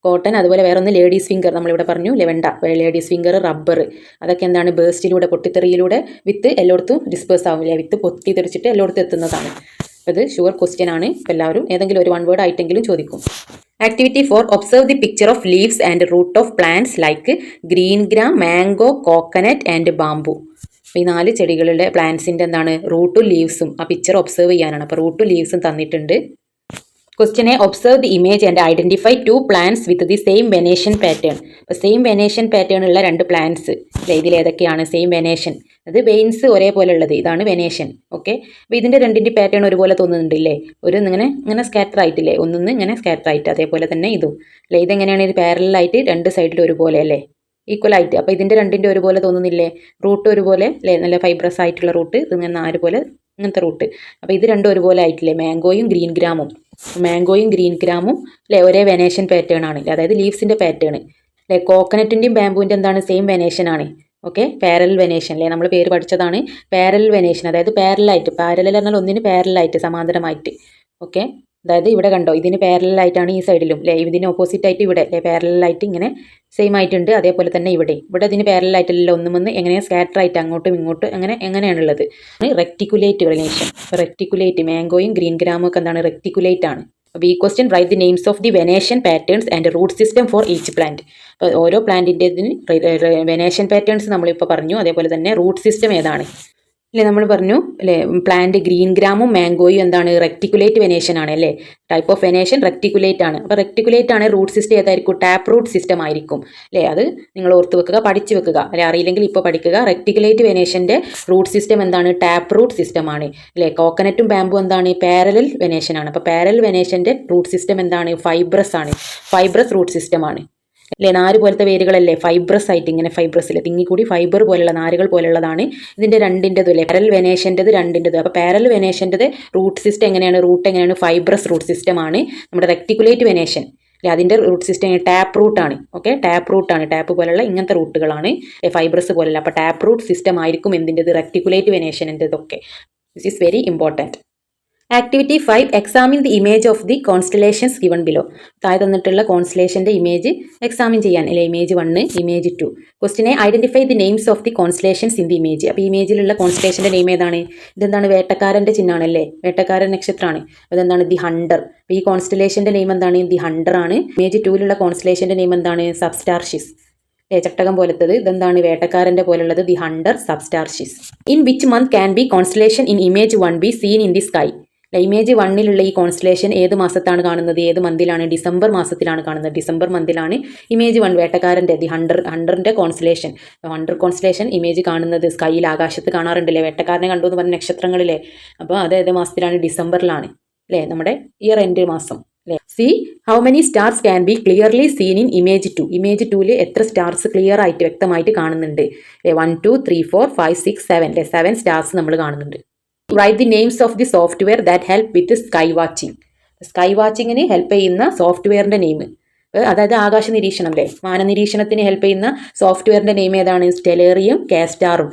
കോട്ടൺ, അതുപോലെ വേറെ ഒന്ന് ലേഡീസ് ഫിംഗർ, നമ്മളിവിടെ പറഞ്ഞു ലെവണ്ട, ലേഡീസ് ഫിംഗർ, റബ്ബർ, അതൊക്കെ എന്താണ്? ബേസ്റ്റിലൂടെ പൊട്ടിത്തെറിയിലൂടെ വിത്ത് എല്ലായിടത്തും ഡിസ്പേഴ്സ് ആവില്ലേ, വിത്ത് പൊട്ടിത്തെറിച്ചിട്ട് എല്ലായിടത്തും എത്തുന്നതാണ്. അത് ഷുവർ ക്വസ്റ്റ്യൻ ആണ്. ഇപ്പോൾ എല്ലാവരും ഏതെങ്കിലും ഒരു 1 വേർഡ് ആയിട്ടെങ്കിലും ചോദിക്കും. Activity 4, observe the picture of leaves and root of plants like green gram, mango, coconut and bamboo. ഈ 4 ചെടികളുടെ പ്ലാന്റ്സിൻ്റെ എന്താണ് റൂട്ടും ലീവ്സും ആ പിക്ചർ ഒബ്സർവ് ചെയ്യാനാണ്. അപ്പോൾ റൂട്ടും ലീവ്സും തന്നിട്ടുണ്ട്. Question A, observe the image and identify 2 plants with the same venation pattern. അപ്പോൾ സെയിം വെനേഷൻ പാറ്റേൺ ഉള്ള 2 പ്ലാന്റ്സ് ഇതിൽ ഏതൊക്കെയാണ്? സെയിം വെനേഷൻ, അത് വെയിൻസ് ഒരേപോലെ ഉള്ളത്, ഇതാണ് വെനേഷൻ. ഓക്കെ, അപ്പോൾ ഇതിൻ്റെ രണ്ടിൻ്റെ പാറ്റേൺ ഒരുപോലെ തോന്നുന്നുണ്ടല്ലേ? ഇങ്ങനെ സ്കാറ്റർ ആയിട്ടില്ലേ, ഇങ്ങനെ സ്കാറ്റർ ആയിട്ട്, അതേപോലെ തന്നെ ഇതും അല്ലേ. ഇതെങ്ങനെയാണ്? ഇത് പാരലായിട്ട് 2 സൈഡിൽ ഒരുപോലെ അല്ലേ, ഈക്വൽ ആയിട്ട്. അപ്പോൾ ഇതിൻ്റെ രണ്ടിൻ്റെ ഒരുപോലെ തോന്നുന്നില്ലേ? റൂട്ട് ഒരുപോലെ അല്ലേ, നല്ല ഫൈബ്രസ് ആയിട്ടുള്ള റൂട്ട്, ഇതിങ്ങനെ 4 പോലെ ഇങ്ങനത്തെ റൂട്ട്. അപ്പോൾ ഇത് രണ്ടും ഒരുപോലെ ആയിട്ടില്ലേ? മാംഗോയും ഗ്രീൻ ഗ്രാമും അല്ലേ ഒരേ വെനേഷൻ പാറ്റേൺ ആണ്, അതായത് ലീവ്സിൻ്റെ പാറ്റേൺ അല്ലേ. കോക്കനറ്റിൻ്റെയും ബാമ്പുവിൻ്റെ എന്താണ്? സെയിം വെനേഷൻ ആണ്. ഓക്കെ, പാരലൽ വെനേഷൻ അല്ലേ, നമ്മൾ പേര് പഠിച്ചതാണ് പാരലൽ വെനേഷൻ, അതായത് പാരലൽ എന്നാൽ ഒന്നിന് പാരലായിട്ട്, സമാന്തരമായിട്ട്. ഓക്കെ, അതായത് ഇവിടെ കണ്ടോ, ഇതിന് പാരലായിട്ടാണ് ഈ സൈഡിലും അല്ലേ, ഇതിന് ഓപ്പോസിറ്റ് ആയിട്ട് ഇവിടെ അല്ലേ പാരലായിട്ട് ഇങ്ങനെ സെയിം ആയിട്ടുണ്ട്. അതേപോലെ തന്നെ ഇവിടെ ഇതിന് പാരലായിട്ടല്ല, ഒന്നും എങ്ങനെയാണ് സ്കാറ്റർ ആയിട്ട് അങ്ങോട്ടും ഇങ്ങോട്ടും എങ്ങനെയാണുള്ളത്. Reticulate venation. റെക്ടിക്കുലേറ്റ് മാംഗോയും ഗ്രീൻ ഗ്രാമും ഒക്കെ എന്താണ്? റെക്ടിക്കുലേറ്റ് ആണ്. അപ്പോൾ ഈ question write the names of the venation patterns and root system for each plant. അപ്പോൾ ഓരോ പ്ലാന്റിൻ്റെതിന് വെനേഷൻ പാറ്റേൺസ് നമ്മളിപ്പോൾ പറഞ്ഞു, അതേപോലെ തന്നെ റൂട്ട് സിസ്റ്റം ഏതാണ് അല്ലേ നമ്മൾ പറഞ്ഞു അല്ലേ. പ്ലാന്റ് ഗ്രീൻ ഗ്രാമും മാംഗോയും എന്താണ്? റെക്ടിക്കുലേറ്റ് വെനേഷൻ ആണ് അല്ലേ. ടൈപ്പ് ഓഫ് വെനേഷൻ റെക്ടിക്കുലേറ്റ് ആണ്. അപ്പോൾ റെക്ടിക്കുലേറ്റ് ആണ്. റൂട്ട് സിസ്റ്റം ഏതായിരിക്കും? ടാപ്പ് റൂട്ട് സിസ്റ്റം ആയിരിക്കും അല്ലേ. അത് നിങ്ങൾ ഓർത്ത് വെക്കുക, പഠിച്ചു വെക്കുക അല്ലെ, അറിയില്ലെങ്കിൽ ഇപ്പോൾ പഠിക്കുക. റെക്ടിക്കുലേറ്റ് വെനേഷൻ്റെ റൂട്ട് സിസ്റ്റം എന്താണ്? ടാപ്പ് റൂട്ട് സിസ്റ്റം ആണ് അല്ലേ. കോക്കനറ്റും ബാമ്പു എന്താണ്? പാരലൽ വെനേഷൻ ആണ്. അപ്പോൾ പാരലൽ വെനേഷൻ്റെ റൂട്ട് സിസ്റ്റം എന്താണ്? ഫൈബ്രസ് ആണ്. ഫൈബ്രസ് റൂട്ട് സിസ്റ്റം ആണ് അല്ലേ. നാര് പോലത്തെ വേരുകളല്ലേ ഫൈബ്രസ് ആയിട്ട് ഇങ്ങനെ ഫൈബ്രസിൽ തിങ്ങിക്കൂടി ഫൈബർ പോലുള്ള നാരുകൾ പോലുള്ളതാണ്. ഇതിൻ്റെ രണ്ടിൻ്റെതും അല്ലേ, പാരൽ വെനേഷൻ്റെത് രണ്ടിൻ്റെത്. അപ്പോൾ പാരൽ വെനേഷൻ്റെത് റൂട്ട് സിസ്റ്റം എങ്ങനെയാണ്? ഫൈബ്രസ് റൂട്ട് സിസ്റ്റം ആണ്. നമ്മുടെ റെക്ടിക്കുലേറ്റ് വെനേഷൻ അല്ലേ, അതിൻ്റെ റൂട്ട് സിസ്റ്റം ടാപ്പ് റൂട്ടാണ്. ഓക്കെ, ടാപ്പ് റൂട്ടാണ്. ടാപ്പ് പോലുള്ള ഇങ്ങനത്തെ റൂട്ടുകളാണ്, ഫൈബ്രസ് പോലുള്ള. അപ്പോൾ ടാപ്പ് റൂട്ട് സിസ്റ്റം ആയിരിക്കും എന്തിൻ്റെത്? റെക്ടിക്കുലേറ്റ് വെനേഷൻ്റെതൊക്കെ. This is very important. Activity 5, examine the image of the constellations given below. താഴെ തന്നിട്ടുള്ള കോൺസ്റ്റലേഷൻ്റെ ഇമേജ് എക്സാമിൻ ചെയ്യാൻ അല്ലേ. Image 1, image 2. Question A identify the names of the constellations in the image. അപ്പോൾ ഇമേജിലുള്ള കോൺസ്റ്റലേഷൻ്റെ നെയിം ഏതാണ്? ഇതെന്താണ്? വേട്ടക്കാരൻ്റെ ചിഹ്നമാണല്ലേ, വേട്ടക്കാരൻ നക്ഷത്രമാണ്. അതെന്താണ്? The hunter. അപ്പോൾ ഈ കോൺസ്റ്റലേഷൻ്റെ നെയിം എന്താണ്? ദി ഹണ്ടർ ആണ്. ഇമേജ് 2ലുള്ള കോൺസ്റ്റലേഷൻ്റെ നെയിം എന്താണ്? സബ്സ്റ്റാർഷിസ്. ചട്ടകം പോലത്തത് ഇതെന്താണ്? വേട്ടക്കാരൻ്റെ പോലുള്ളത് ദി ഹണ്ടർ, സബ്സ്റ്റാർഷിസ്. In which month can be constellation in image 1 be seen in the sky. Image 1ലുള്ള ഈ കോൺസ്റ്റലേഷൻ ഏത് മാസത്താണ് കാണുന്നത്? ഏത് മന്തിലാണ്? ഡിസംബർ മാസത്തിലാണ് കാണുന്നത്. ഡിസംബർ മന്തിലാണ് ഇമേജ് 1 വേട്ടക്കാരൻ്റെ ദി ഹണ്ടറിൻ്റെ കോൺസ്റ്റലേഷൻ. ഹണ്ടർ കോൺസ്റ്റലേഷൻ ഇമേജ് കാണുന്നത് സ്കൈയിൽ, ആകാശത്ത് കാണാറുണ്ടല്ലേ. വേട്ടക്കാരനെ കണ്ടു എന്ന് പറഞ്ഞ നക്ഷത്രങ്ങളിലെ. അപ്പോൾ അത് ഏത് മാസത്തിലാണ്? ഡിസംബറിലാണ് അല്ലേ, നമ്മുടെ ഇയർ എൻഡ് മാസം അല്ലേ. C how many stars can be clearly seen in image 2. Image 2ൽ എത്ര സ്റ്റാർസ് ക്ലിയർ ആയിട്ട് വ്യക്തമായിട്ട് കാണുന്നുണ്ട്? 1 2 3 4 5 6 7 അല്ലേ, 7 സ്റ്റാർസ് നമ്മൾ കാണുന്നുണ്ട്. Write the names of the software that help with sky watching. Sky വാച്ചിങ്ങിന് ഹെൽപ്പ് ചെയ്യുന്ന സോഫ്റ്റ്വെയറിൻ്റെ നെയിം, അതായത് ആകാശ നിരീക്ഷണം അല്ലേ, വാനനിരീക്ഷണത്തിന് ഹെൽപ്പ് ചെയ്യുന്ന സോഫ്റ്റ്വെയറിൻ്റെ നെയിം ഏതാണ്? സ്റ്റെലേറിയം, കാസ്റ്റാറും.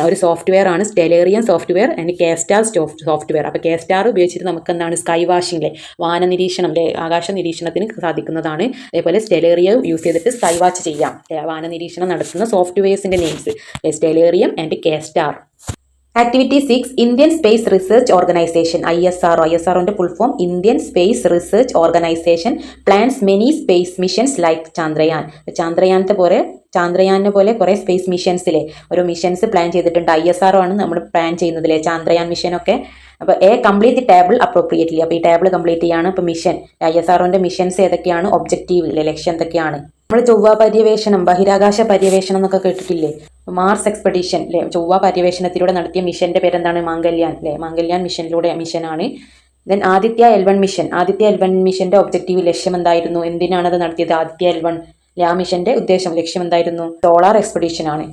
ഒരു സോഫ്റ്റ്വെയർ ആണ് സ്റ്റെലേറിയം സോഫ്റ്റ്വെയർ ആൻഡ് കാസ്റ്റാർ സോഫ്റ്റ്വെയർ. അപ്പോൾ കാസ്റ്റാർ ഉപയോഗിച്ചിട്ട് നമുക്ക് എന്താണ്? സ്കൈ വാഷിംഗ് അല്ലേ, വാനനിരീക്ഷണം അല്ലേ, ആകാശ നിരീക്ഷണത്തിന് സാധിക്കുന്നതാണ്. അതേപോലെ സ്റ്റെലേറിയം യൂസ് ചെയ്തിട്ട് സ്കൈ വാച്ച് ചെയ്യാം. വാനനിരീക്ഷണം നടത്തുന്ന സോഫ്റ്റ്വെയർസിൻ്റെ names Stellarium and KStars. Activity 6, Indian Space Research Organisation ISRO. ISROന്റെ full form Indian Space Research Organisation plans many space missions like Chandrayaan. ചാന്ദ്രയാനെ പോലെ കുറേ സ്പേസ് മിഷൻസിലെ ഓരോ മിഷൻസ് പ്ലാൻ ചെയ്തിട്ടുണ്ട്. ISRO ആണ് നമ്മൾ പ്ലാൻ ചെയ്യുന്നതിലെ ചാന്ദ്രയാൻ മിഷനൊക്കെ. അപ്പോൾ കംപ്ലീറ്റ് ദി ടേബിൾ അപ്രോപ്രിയേറ്റ്ലി. അപ്പോൾ ഈ ടേബിൾ കംപ്ലീറ്റ് ചെയ്യാണ്. അപ്പോൾ ISROന്റെ മിഷൻസ് ഏതൊക്കെയാണ്? ഒബ്ജക്റ്റീവ് അല്ലെ, ലക്ഷ്യം എന്തൊക്കെയാണ്? നമ്മൾ ചൊവ്വ പര്യവേഷണം, ബഹിരാകാശ പര്യവേഷണം എന്നൊക്കെ കേട്ടിട്ടില്ലേ. മാർസ് എക്സ്പെഡിഷൻ അല്ലേ, ചൊവ്വ പര്യവേഷണത്തിലൂടെ നടത്തിയ മിഷന്റെ പേരെന്താണ്? മാംഗല്യാൻ അല്ലേ, മാംഗല്യാൻ മിഷനാണ്. Then Aditya L1 mission. Aditya L1 മിഷന്റെ ഒബ്ജക്റ്റീവ് ലക്ഷ്യം എന്തായിരുന്നു? എന്തിനാണത് നടത്തിയത്? ആദിത്യ L1 ആ മിഷന്റെ ഉദ്ദേശം ലക്ഷ്യം എന്തായിരുന്നു? സോളാർ എക്സ്പെഡിഷൻ ആണ്.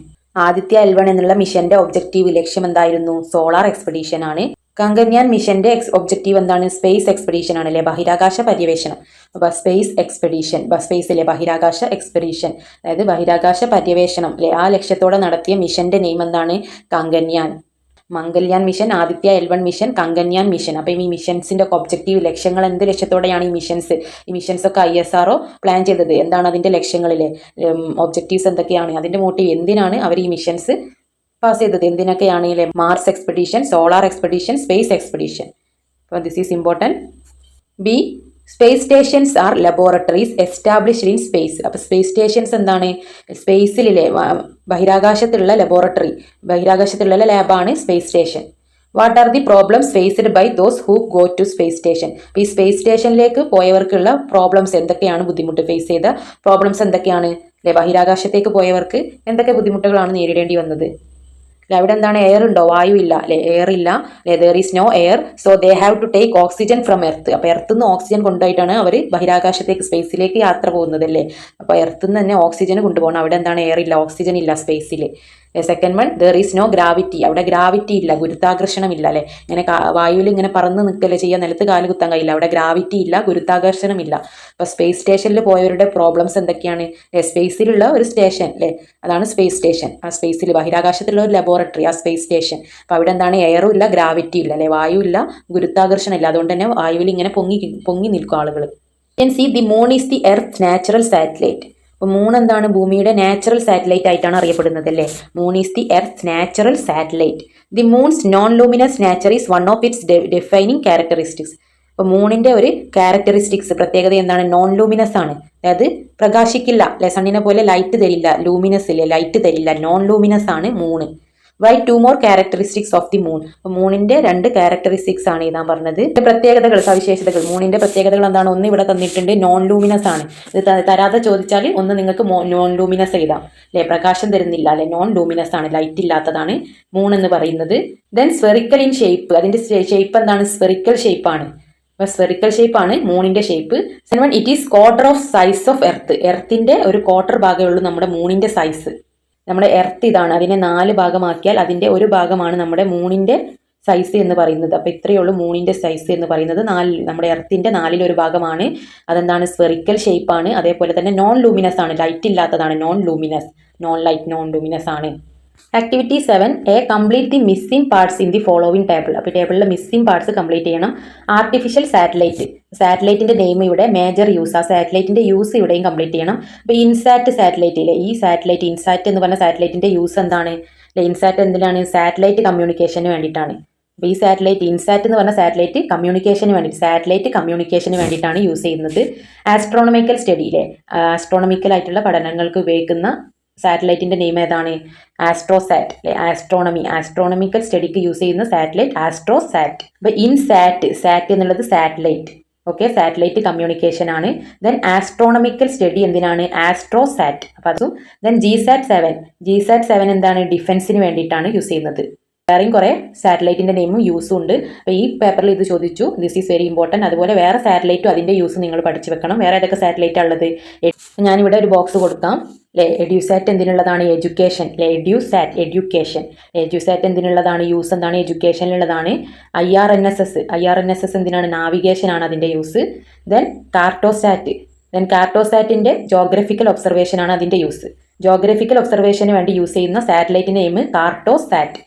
ആദിത്യ L1 എന്നുള്ള മിഷന്റെ ഒബ്ജക്റ്റീവ് ലക്ഷ്യം എന്തായിരുന്നു? സോളാർ എക്സ്പെഡിഷൻ ആണ്. ഗഗൻയാൻ മിഷന്റെ ഒബ്ജക്റ്റീവ് എന്താണ്? സ്പേസ് എക്സ്പെഡീഷൻ ആണ് അല്ലെ, ബഹിരാകാശ പര്യവേഷണം. അപ്പോൾ സ്പേസ് എക്സ്പെഡീഷൻ, സ്പേസ് അല്ലേ, ബഹിരാകാശ എക്സ്പെഡീഷൻ, അതായത് ബഹിരാകാശ പര്യവേഷണം അല്ലെ, ആ ലക്ഷ്യത്തോടെ നടത്തിയ മിഷന്റെ നെയിം എന്താണ്? Gaganyaan. Mangalyaan mission, Aditya L1 mission, Gaganyaan mission. അപ്പം ഈ മിഷൻസിന്റെ ഒബ്ജക്റ്റീവ് ലക്ഷ്യങ്ങൾ എന്ത് ലക്ഷ്യത്തോടെയാണ് ഈ മിഷൻസ് ഒക്കെ ISRO പ്ലാൻ ചെയ്തത്? എന്താണ് അതിന്റെ ലക്ഷ്യങ്ങളിലെ ഒബ്ജക്റ്റീവ്സ് എന്തൊക്കെയാണ്? അതിന്റെ മോട്ടീവ് എന്തിനാണ് അവർ ഈ മിഷൻസ് പാസ് ചെയ്തത്? എന്തിനൊക്കെയാണ്? Mars expedition, solar expedition, space expedition. അപ്പോൾ this is important. B, space stations are laboratories established in space. അപ്പോൾ സ്പേസ് സ്റ്റേഷൻസ് എന്താണ്? സ്പേസിലെ ബഹിരാകാശത്തുള്ള ലബോറട്ടറി, ബഹിരാകാശത്തുള്ള ലാബാണ് space station. What are the problems faced by those who go to space station. അപ്പോൾ ഈ സ്പേസ് സ്റ്റേഷനിലേക്ക് പോയവർക്കുള്ള പ്രോബ്ലംസ് എന്തൊക്കെയാണ്? ബുദ്ധിമുട്ട് ഫേസ് ചെയ്ത പ്രോബ്ലംസ് എന്തൊക്കെയാണ്? ബഹിരാകാശത്തേക്ക് പോയവർക്ക് എന്തൊക്കെ ബുദ്ധിമുട്ടുകളാണ് നേരിടേണ്ടി വന്നത്? അവിടെ എന്താണ്? എയർ ഉണ്ടോ? വായു ഇല്ല അല്ലെ? എയർ ഇല്ല അല്ലെ? There is no air, so they have to take oxygen from earth. അപ്പോൾ എർത്ത് നിന്ന് ഓക്സിജൻ കൊണ്ടുപോയിട്ടാണ് അവർ ബഹിരാകാശത്തേക്ക് സ്പേസിലേക്ക് യാത്ര പോകുന്നത് അല്ലേ? അപ്പോൾ എർത്ത് നിന്ന് തന്നെ ഓക്സിജൻ കൊണ്ടുപോകണം. അവിടെ എന്താണ്? എയർ ഇല്ല, ഓക്സിജൻ ഇല്ല സ്പേസിൽ. Second one, there is no gravity. അവിടെ ഗ്രാവിറ്റി ഇല്ല, ഗുരുത്വാകർഷണം ഇല്ല അല്ലെ? ഇങ്ങനെ വായുവിൽ ഇങ്ങനെ പറന്ന് നിൽക്കല്ലേ ചെയ്യുക, നിലത്ത് കാല് കുത്താൻ കഴിയില്ല. അവിടെ ഗ്രാവിറ്റി ഇല്ല, ഗുരുത്വാകർഷണം ഇല്ല. അപ്പോൾ സ്പേസ് സ്റ്റേഷനിൽ പോയവരുടെ പ്രോബ്ലംസ് എന്തൊക്കെയാണ്? സ്പേസിലുള്ള ഒരു സ്റ്റേഷൻ അല്ലേ, അതാണ് സ്പേസ് സ്റ്റേഷൻ. ആ സ്പേസിൽ ബഹിരാകാശത്തുള്ള ഒരു ലബോറട്ടറി, ആ സ്പേസ് സ്റ്റേഷൻ. അപ്പോൾ അവിടെ എന്താണ്? എയറും ഇല്ല, ഗ്രാവിറ്റി ഇല്ല അല്ലെ, വായു ഇല്ല, ഗുരുത്വാകർഷണം ഇല്ല. അതുകൊണ്ട് തന്നെ വായുവിൽ ഇങ്ങനെ പൊങ്ങി നിൽക്കും ആളുകൾ. The moon is the earth natural satellite. അപ്പോൾ മൂൺ എന്താണ്? ഭൂമിയുടെ നാച്ചുറൽ സാറ്റലൈറ്റ് ആയിട്ടാണ് അറിയപ്പെടുന്നത് അല്ലേ? Moon is the earth natural satellite. The moons non luminous nature is one of its defining characteristics. അപ്പോൾ മൂണിന്റെ ഒരു ക്യാരക്ടറിസ്റ്റിക്സ്, പ്രത്യേകത എന്താണ്? നോൺ ലൂമിനസ് ആണ്, അതായത് പ്രകാശിക്കില്ല അല്ലെ, സണ്ണിനെ പോലെ ലൈറ്റ് തരില്ല. ലൂമിനസ് ഇല്ലേ, ലൈറ്റ് തരില്ല. നോൺ ലൂമിനസ് ആണ് moon. Write two more characteristics of the moon. മൂണിന്റെ 2 ക്യാരക്ടറിസ്റ്റിക്സ് ആണ് ഇതാ പറഞ്ഞത്. പ്രത്യേകതകൾ, സവിശേഷതകൾ. മൂണിന്റെ പ്രത്യേകതകൾ എന്താണ്? ഒന്ന് ഇവിടെ തന്നിട്ടുണ്ട്, നോൺ ലൂമിനസ് ആണ്. ഇത് തരാതെ ചോദിച്ചാൽ ഒന്ന് നിങ്ങൾക്ക് നോൺ ലൂമിനസ് എഴുതാം അല്ലെ, പ്രകാശം തരുന്നില്ല അല്ലെ, നോൺ ലൂമിനസ് ആണ്, ലൈറ്റ് ഇല്ലാത്തതാണ് മൂൺ എന്ന് പറയുന്നത്. Then spherical in shape. അതിന്റെ ഷേപ്പ് എന്താണ്? സ്ഫെറിക്കൽ ഷേപ്പ് ആണ്. അപ്പോൾ സ്ഫെറിക്കൽ ഷേപ്പ് ആണ് മൂണിന്റെ shape. Seven, it is quarter of size of earth. എർത്തിന്റെ ഒരു ക്വാർട്ടർ ഭാഗമേ ഉള്ളൂ നമ്മുടെ മൂണിന്റെ സൈസ്. നമ്മുടെ എർത്ത് ഇതാണ്, അതിനെ 4 ഭാഗമാക്കിയാൽ അതിന്റെ ഒരു ഭാഗമാണ് നമ്മുടെ മൂണിന്റെ സൈസ് എന്ന് പറയുന്നത്. അപ്പോൾ ഇത്രയേ ഉള്ളൂ മൂണിന്റെ സൈസ് എന്ന് പറയുന്നത്. നമ്മുടെ എർത്തിന്റെ 4-1 ഭാഗമാണ്. അതെന്താണ്? സ്ഫെറിക്കൽ ഷേപ്പ് ആണ്. അതേപോലെ തന്നെ നോൺ ലൂമിനസ് ആണ്, ലൈറ്റ് ഇല്ലാത്തതാണ്. Non luminous, non light, non luminous ആണ്. Activity 7, complete the missing parts in the following table. അപ്പോൾ ടേബിളിലെ മിസ്സിംഗ് പാർട്സ് കംപ്ലീറ്റ് ചെയ്യണം. ആർട്ടിഫിഷ്യൽ സാറ്റലൈറ്റ്, സാറ്റലൈറ്റിന്റെ നെയിം ഇവിടെ, മേജർ യൂസ്, ആ സാറ്റലൈറ്റിന്റെ യൂസ് ഇവിടെയും കംപ്ലീറ്റ് ചെയ്യണം. അപ്പോൾ ഇൻസാറ്റ് സാറ്റലൈറ്റിലെ ഈ സാറ്റലൈറ്റ്, ഇൻസാറ്റ് എന്ന് പറഞ്ഞ സാറ്റലൈറ്റിന്റെ യൂസ് എന്താണ്? ഇൻസാറ്റ് എന്തിനാണ്? സാറ്റലൈറ്റ് കമ്മ്യൂണിക്കേഷന് വേണ്ടിയിട്ടാണ്. അപ്പോൾ ഈ സാറ്റലൈറ്റ്, ഇൻസാറ്റ് എന്ന് പറഞ്ഞ സാറ്റലൈറ്റ് കമ്മ്യൂണിക്കേഷന് വേണ്ടിയിട്ട്, സാറ്റലൈറ്റ് കമ്മ്യൂണിക്കേഷന് വേണ്ടിയിട്ടാണ് യൂസ് ചെയ്യുന്നത്. ആസ്ട്രോണമിക്കൽ സ്റ്റഡിയിലെ, ആസ്ട്രോണമിക്കൽ ആയിട്ടുള്ള പഠനങ്ങൾക്ക് ഉപയോഗിക്കുന്ന സാറ്റലൈറ്റിന്റെ നെയിം ഏതാണ്? ആസ്ട്രോസാറ്റ് അല്ലെ, ആസ്ട്രോണമിക്കൽ സ്റ്റഡിക്ക് യൂസ് ചെയ്യുന്ന സാറ്റലൈറ്റ് ആസ്ട്രോസാറ്റ്. അപ്പൊ സാറ്റ് എന്നുള്ളത് സാറ്റലൈറ്റ്, ഓക്കെ, സാറ്റലൈറ്റ് കമ്മ്യൂണിക്കേഷൻ ആണ്. ദെൻ ആസ്ട്രോണമിക്കൽ സ്റ്റഡി എന്തിനാണ്? ആസ്ട്രോസാറ്റ്. അപ്പൊ അതും. ദെൻ ജിസാറ്റ് 7 എന്താണ്? ഡിഫൻസിന് വേണ്ടിയിട്ടാണ് യൂസ് ചെയ്യുന്നത്. വേറെയും കുറെ സാറ്റലൈറ്റിന്റെ നെയിമും യൂസും ഉണ്ട്. അപ്പോൾ ഈ പേപ്പറിൽ ഇത് ചോദിച്ചു, ദിസ് ഈസ് വെരി ഇമ്പോർട്ടൻറ്റ്. അതുപോലെ വേറെ സാറ്റലൈറ്റും അതിന്റെ യൂസ് നിങ്ങൾ പഠിച്ചു വെക്കണം. വേറെ ഏതൊക്കെ സാറ്റലൈറ്റ് ഉള്ളത്? ഞാനിവിടെ ഒരു ബോക്സ് കൊടുക്കാം അല്ലെ. എഡ്യൂസാറ്റ് എന്തിനുള്ളതാണ്? എഡ്യൂക്കേഷൻ അല്ലെ, എഡ്യൂസാറ്റ് എന്തിനുള്ളതാണ്? യൂസ് എന്താണ്? എഡ്യൂക്കേഷനിലുള്ളതാണ്. IRNSS എന്തിനാണ്? നാവിഗേഷൻ ആണ് അതിന്റെ യൂസ്. ദെൻ കാർട്ടോസാറ്റിന്റെ ജോഗ്രഫിക്കൽ ഒബ്സർവേഷൻ ആണ് അതിന്റെ യൂസ്. ജോഗ്രഫിക്കൽ ഒബ്സർവേഷന് വേണ്ടി യൂസ് ചെയ്യുന്ന സാറ്റലൈറ്റിന്റെ നെയിം കാർട്ടോസാറ്റ്.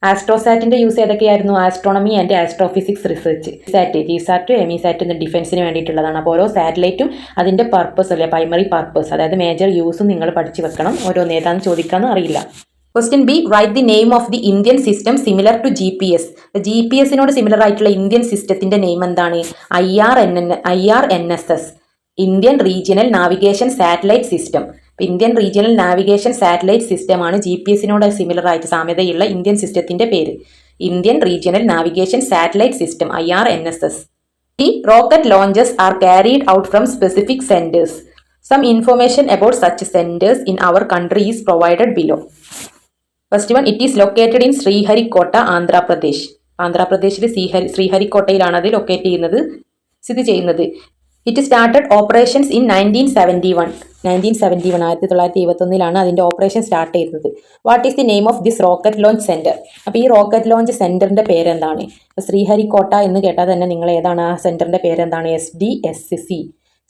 ആസ്ട്രോസാറ്റിന്റെ യൂസ് ഏതൊക്കെയായിരുന്നു? Astronomy and astrophysics research. GSAT EMISAT എന്ന ഡിഫൻസിന് വേണ്ടിയിട്ടുള്ളതാണ്. അപ്പോൾ ഓരോ സാറ്റലൈറ്റും അതിന്റെ പർപ്പസ് അല്ലെ, പ്രൈമറി പർപ്പസ്, അതായത് മേജർ യൂസും നിങ്ങൾ പഠിച്ചു വെക്കണം. ഓരോന്ന് ഏതാണെന്ന് ചോദിക്കാമെന്ന് അറിയില്ല. Question B, write the name of the Indian system similar to GPS. GPS-നോട് സിമിലർ ആയിട്ടുള്ള ഇന്ത്യൻ സിസ്റ്റത്തിന്റെ നെയിം എന്താണ്? IRNSS, Indian regional navigation satellite system. Indian regional navigation satellite സിസ്റ്റമാണ് GPS-നോട് സിമിലർ ആയിട്ട് സാമ്യതയുള്ള ഇന്ത്യൻ സിസ്റ്റത്തിന്റെ പേര്. Indian regional navigation satellite system, IRNSS. The rocket launches are carried out from specific centers. Some information about such centers in our country is provided below. First one, it is located in Sriharikota, Andhra Pradesh. ആന്ധ്രാപ്രദേശിൽ ശ്രീഹരിക്കോട്ടയിലാണ് അത് ലൊക്കേറ്റ് ചെയ്യുന്നത്, സ്ഥിതി ചെയ്യുന്നത്. It started operations in 1971. 1971 അതിന്റെ ഓപ്പറേഷൻ സ്റ്റാർട്ട് ചെയ്തത്. What is the name of this rocket launch centre? അപ്പോൾ ഈ റോക്കറ്റ് ലോഞ്ച് സെന്ററിന്റെ പേരെന്താണ്? ശ്രീഹരിക്കോട്ട എന്ന് കേട്ടാൽ തന്നെ നിങ്ങൾ ഏതാണ് ആ സെന്ററിന്റെ പേരെന്താണ്? SDSC,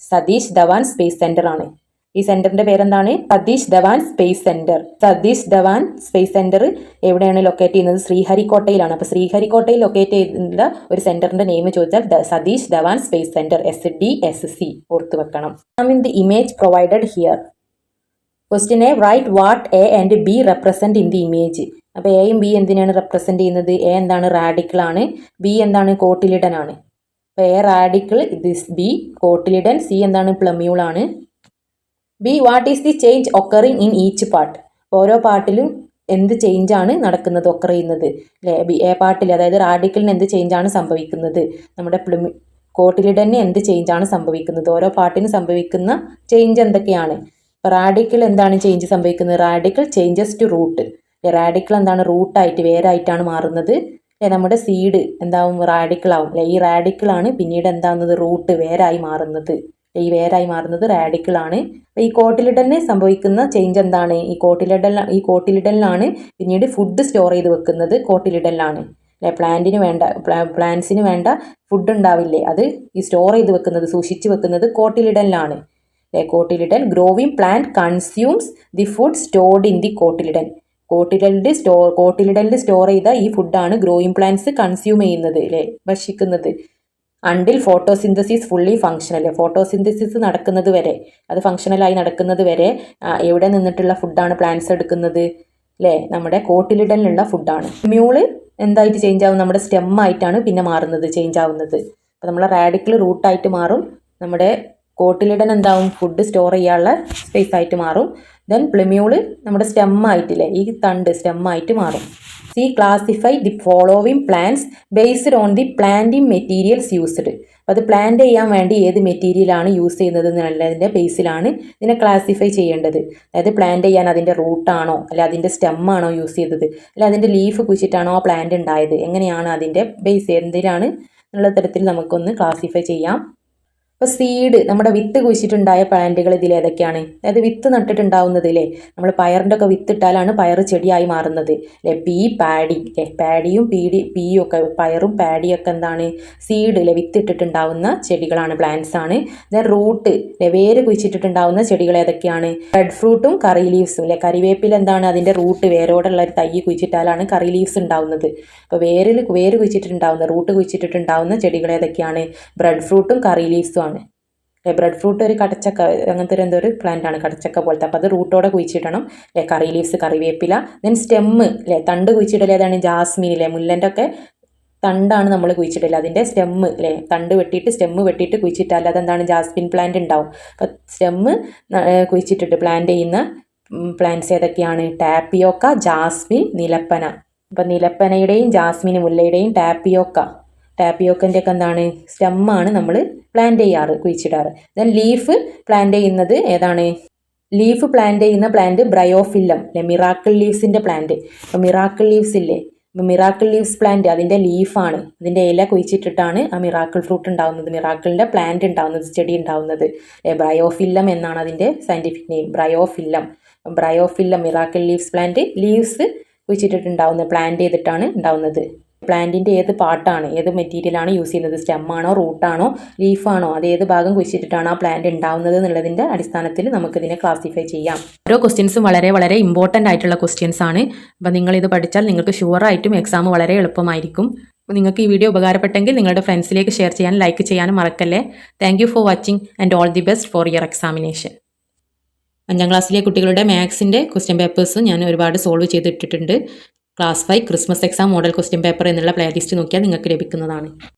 Satish Dhawan space centre ആണ്. ഈ സെന്ററിന്റെ പേരെന്താണ്? Satish Dhawan space centre. Satish Dhawan space centre എവിടെയാണ് ലൊക്കേറ്റ് ചെയ്യുന്നത്? ശ്രീഹരിക്കോട്ടയിലാണ്. അപ്പോൾ ശ്രീഹരിക്കോട്ടയിൽ ലൊക്കേറ്റ് ചെയ്യുന്ന ഒരു സെന്ററിന്റെ നെയിം ചോദിച്ചാൽ Satish Dhawan space centre, SDSC ഓർത്തു വെക്കണം. In the image provided here. Question A, write what A and B represent in the image. അപ്പോൾ എയും ബി എന്തിനാണ് റെപ്രസെന്റ് ചെയ്യുന്നത്? എ എന്താണ്? റാഡിക്കിൾ ആണ്. ബി എന്താണ്? കോട്ടിലിഡൻ ആണ്. അപ്പോൾ A radical, this B cotyledon, C എന്താണ്? പ്ലമ്യൂൾ ആണ്. B, what is the change occurring in each part. ഓരോ പാർട്ടിലും എന്ത് ചേഞ്ച് ആണ് നടക്കുന്നത്, ഒക്കർ ചെയ്യുന്നത് അല്ലേ? ബി, എ പാർട്ടിൽ അതായത് റാഡിക്കലിന് എന്ത് ചേഞ്ച് ആണ് സംഭവിക്കുന്നത്, നമ്മുടെ കോട്ടിലിഡന് എന്ത് ചേഞ്ച് ആണ് സംഭവിക്കുന്നത്, ഓരോ പാർട്ടിന് സംഭവിക്കുന്ന ചേഞ്ച് എന്തൊക്കെയാണ്? റാഡിക്കൽ എന്താണ് ചേഞ്ച് സംഭവിക്കുന്നത്? Radical changes to root. Radical എന്താണ്? റൂട്ടായിട്ട്, വേരായിട്ടാണ് മാറുന്നത്. നമ്മുടെ സീഡ് എന്താവും? റാഡിക്കൽ ആവും അല്ലെ? ഈ റാഡിക്കലാണ് പിന്നീട് എന്താവുന്നത്? റൂട്ട്, വേരായി മാറുന്നത്. ഈ വേരായി മാറുന്നത് റാഡിക്കൽ ആണ്. ഈ കോട്ടിലിഡലിന് സംഭവിക്കുന്ന ചേഞ്ച് എന്താണ്? ഈ കോട്ടിലിഡലിലാണ് പിന്നീട് ഫുഡ് സ്റ്റോർ ചെയ്ത് വെക്കുന്നത്. കോട്ടിലിഡലിലാണ് അല്ലെ? പ്ലാന്റ്സിന് വേണ്ട ഫുഡ് ഉണ്ടാവില്ലേ, അത് ഈ സ്റ്റോർ ചെയ്ത് വെക്കുന്നത്, സൂക്ഷിച്ചു വെക്കുന്നത് കോട്ടിലിഡലിലാണ്. Cotyledon. Growing plant consumes the food stored in the cotyledon. കോട്ടിലിഡനിൽ സ്റ്റോർ ചെയ്ത ഈ ഫുഡാണ് ഗ്രോയിങ് പ്ലാന്റ്സ് കൺസ്യൂം ചെയ്യുന്നത് അല്ലെ? ഭക്ഷിക്കുന്നത്. Until photosynthesis fully functional. Photosynthesis നടക്കുന്നത് വരെ, അത് ഫങ്ഷണലായി നടക്കുന്നത് വരെ എവിടെ നിന്നിട്ടുള്ള ഫുഡാണ് പ്ലാന്റ്സ് എടുക്കുന്നത് അല്ലേ? നമ്മുടെ കോട്ടിലിഡനിലുള്ള ഫുഡാണ്. മ്യൂള് എന്തായിട്ട് ചേഞ്ച് ആവും? നമ്മുടെ സ്റ്റെം ആയിട്ടാണ് പിന്നെ മാറുന്നത്, ചേഞ്ച് ആവുന്നത്. അപ്പോൾ നമ്മളെ റാഡിക്കൽ റൂട്ടായിട്ട് മാറും. നമ്മുടെ കോട്ടിലിഡൻ എന്താവും? ഫുഡ് സ്റ്റോർ ചെയ്യാനുള്ള സ്പേസ് ആയിട്ട് മാറും. ദെൻ പ്ലിമ്യൂള് നമ്മുടെ സ്റ്റെം ആയിട്ടില്ലേ, ഈ തണ്ട് സ്റ്റെം ആയിട്ട് മാറും. C, classify the following plants based on the planting materials used. അത് പ്ലാന്റ് ചെയ്യാൻ വേണ്ടി ഏത് മെറ്റീരിയലാണ് യൂസ് ചെയ്യുന്നത് എന്നുള്ളതിൻ്റെ ബേസിലാണ് ഇതിനെ ക്ലാസിഫൈ ചെയ്യേണ്ടത്. അതായത് പ്ലാന്റ് ചെയ്യാൻ അതിൻ്റെ റൂട്ടാണോ അല്ല അതിൻ്റെ സ്റ്റെമ്മാണോ യൂസ് ചെയ്തത്, അല്ല അതിൻ്റെ ലീഫ് കുഴിച്ചിട്ടാണോ ആ പ്ലാന്റ് ഉണ്ടായത്, എങ്ങനെയാണ് അതിൻ്റെ ബേസ് എന്തിനാണ് എന്നുള്ള തരത്തിൽ നമുക്കൊന്ന് ക്ലാസിഫൈ ചെയ്യാം. ഇപ്പോൾ സീഡ്, നമ്മുടെ വിത്ത് കുഴിച്ചിട്ടുണ്ടായ പ്ലാന്റുകൾ ഇതിൽ ഏതൊക്കെയാണ്? അതായത് വിത്ത് നട്ടിട്ടുണ്ടാവുന്നതില്ലേ, നമ്മൾ പയറിൻ്റെ ഒക്കെ വിത്തിട്ടാലാണ് പയർ ചെടിയായി മാറുന്നത് അല്ലേ? പീ, പാഡി അല്ലേ? പാഡിയും പീയും ഒക്കെ, പയറും പാഡിയൊക്കെ എന്താണ്? സീഡ് അല്ലേ? വിത്തിട്ടിട്ടുണ്ടാവുന്ന ചെടികളാണ്, പ്ലാന്റ്സ് ആണ്. ദെൻ റൂട്ട് അല്ലേ? വേര് കുഴിച്ചിട്ടിട്ടുണ്ടാവുന്ന ചെടികൾ ഏതൊക്കെയാണ്? റെഡ് ഫ്രൂട്ടും കറി ലീവ്സും അല്ലേ? കറിവേപ്പില എന്താണ്? അതിൻ്റെ റൂട്ട്, വേരോടുള്ള ഒരു തൈ കുഴിച്ചിട്ടാലാണ് കറി ലീവ്സ് ഉണ്ടാവുന്നത്. അപ്പോൾ വേര് കുഴിച്ചിട്ടുണ്ടാവുന്ന, റൂട്ട് കുഴിച്ചിട്ടിട്ടുണ്ടാവുന്ന ചെടികൾ ഏതൊക്കെയാണ്? ബ്രെഡ് ഫ്രൂട്ടും കറി ലീവ്സും ആണ്. ബ്രെഡ് ഫ്രൂട്ട് ഒരു കടച്ചക്ക, അങ്ങനത്തെ എന്തോ ഒരു പ്ലാന്റ് ആണ്, കടച്ചക്ക പോലത്തെ. അപ്പോൾ അത് റൂട്ടോടെ കുഴിച്ചിടണം അല്ലേ? കറി ലീവ്സ്, കറിവേപ്പില. ദെൻ സ്റ്റെമ്മ് അല്ലേ? തണ്ട് കുഴിച്ചിടൽ ഏതാണ്? ജാസ്മിൻ അല്ലേ? മുല്ലൻ്റെ ഒക്കെ തണ്ടാണ് നമ്മൾ കുഴിച്ചിടൽ. അതിൻ്റെ സ്റ്റെമ്മ് അല്ലേ? തണ്ട് വെട്ടിയിട്ട് സ്റ്റെമ്മ് വെട്ടിയിട്ട് കുഴിച്ചിട്ടാൽ അതെന്താണ്? ജാസ്മിൻ പ്ലാന്റ് ഉണ്ടാവും. അപ്പോൾ സ്റ്റെമ്മ് കുഴിച്ചിട്ടിട്ട് പ്ലാന്റ് ചെയ്യുന്ന പ്ലാന്റ്സ് ഏതൊക്കെയാണ്? ടാപ്പിയോക്ക, ജാസ്മിൻ, നിലപ്പന. അപ്പോൾ നിലപ്പനയുടെയും ജാസ്മിൻ, മുല്ലയുടെയും ടാപ്പിയോക്കൻ്റെ ഒക്കെ എന്താണ്? സ്റ്റെമ്മാണ് നമ്മൾ പ്ലാന്റ് ചെയ്യാറ്, കുഴിച്ചിടാറ്. ദെൻ ലീഫ് പ്ലാന്റ് ചെയ്യുന്നത് ഏതാണ്? ലീഫ് പ്ലാന്റ് ചെയ്യുന്ന പ്ലാന്റ് ബ്രയോഫില്ലം അല്ലെ? മിറാക്കിൾ ലീവ്സിൻ്റെ പ്ലാന്റ്. അപ്പോൾ മിറാക്കിൾ ലീവ്സ് ഇല്ലേ? അപ്പോൾ മിറാക്കിൾ ലീവ്സ് പ്ലാന്റ് അതിൻ്റെ ലീഫാണ്, അതിൻ്റെ ഇല കുഴിച്ചിട്ടിട്ടാണ് ആ മിറാക്കിൾ ഫ്രൂട്ട് ഉണ്ടാകുന്നത്, മിറാക്കിളിൻ്റെ പ്ലാന്റ് ഉണ്ടാകുന്നത്, ചെടി ഉണ്ടാകുന്നത്. ബ്രയോഫില്ലം എന്നാണ് അതിൻ്റെ scientific name, bryophyllum miracle leaves plant. Leaves കുഴിച്ചിട്ടിട്ടുണ്ടാവുന്നത്, പ്ലാന്റ് ചെയ്തിട്ടാണ് ഉണ്ടാവുന്നത്. പ്ലാന്റിൻ്റെ ഏത് പാർട്ടാണ്, ഏത് മെറ്റീരിയലാണ് യൂസ് ചെയ്യുന്നത്? സ്റ്റെമ്മാണോ, റൂട്ടാണോ, ലീഫാണോ, അത് ഏത് ഭാഗം കുഴിച്ചിട്ടിട്ടാണ് ആ പ്ലാന്റ് ഉണ്ടാവുന്നത് എന്നുള്ളതിൻ്റെ അടിസ്ഥാനത്തിൽ നമുക്കിതിനെ ക്ലാസിഫൈ ചെയ്യാം. ഓരോ ക്വസ്റ്റ്യൻസും വളരെ വളരെ ഇമ്പോർട്ടൻ്റ് ആയിട്ടുള്ള ക്വസ്റ്റ്യൻസ് ആണ്. അപ്പോൾ നിങ്ങളിത് പഠിച്ചാൽ നിങ്ങൾക്ക് ഷുവറായിട്ടും എക്സാം വളരെ എളുപ്പമായിരിക്കും. അപ്പോൾ നിങ്ങൾക്ക് ഈ വീഡിയോ ഉപകാരപ്പെട്ടെങ്കിൽ നിങ്ങളുടെ ഫ്രണ്ട്സിലേക്ക് ഷെയർ ചെയ്യാനും ലൈക്ക് ചെയ്യാനും മറക്കല്ലേ. Thank you for watching and all the best for your examination. 5ാം ക്ലാസ്സിലെ കുട്ടികളുടെ മാത്സിൻ്റെ ക്വസ്റ്റ്യൻ പേപ്പേഴ്സും ഞാൻ ഒരുപാട് സോൾവ് ചെയ്തിട്ടിട്ടുണ്ട്. Class 5 Christmas exam model question paper എന്നുള്ള പ്ലേലിസ്റ്റ് നോക്കിയാൽ നിങ്ങൾക്ക് ലഭിക്കുന്നതാണ്.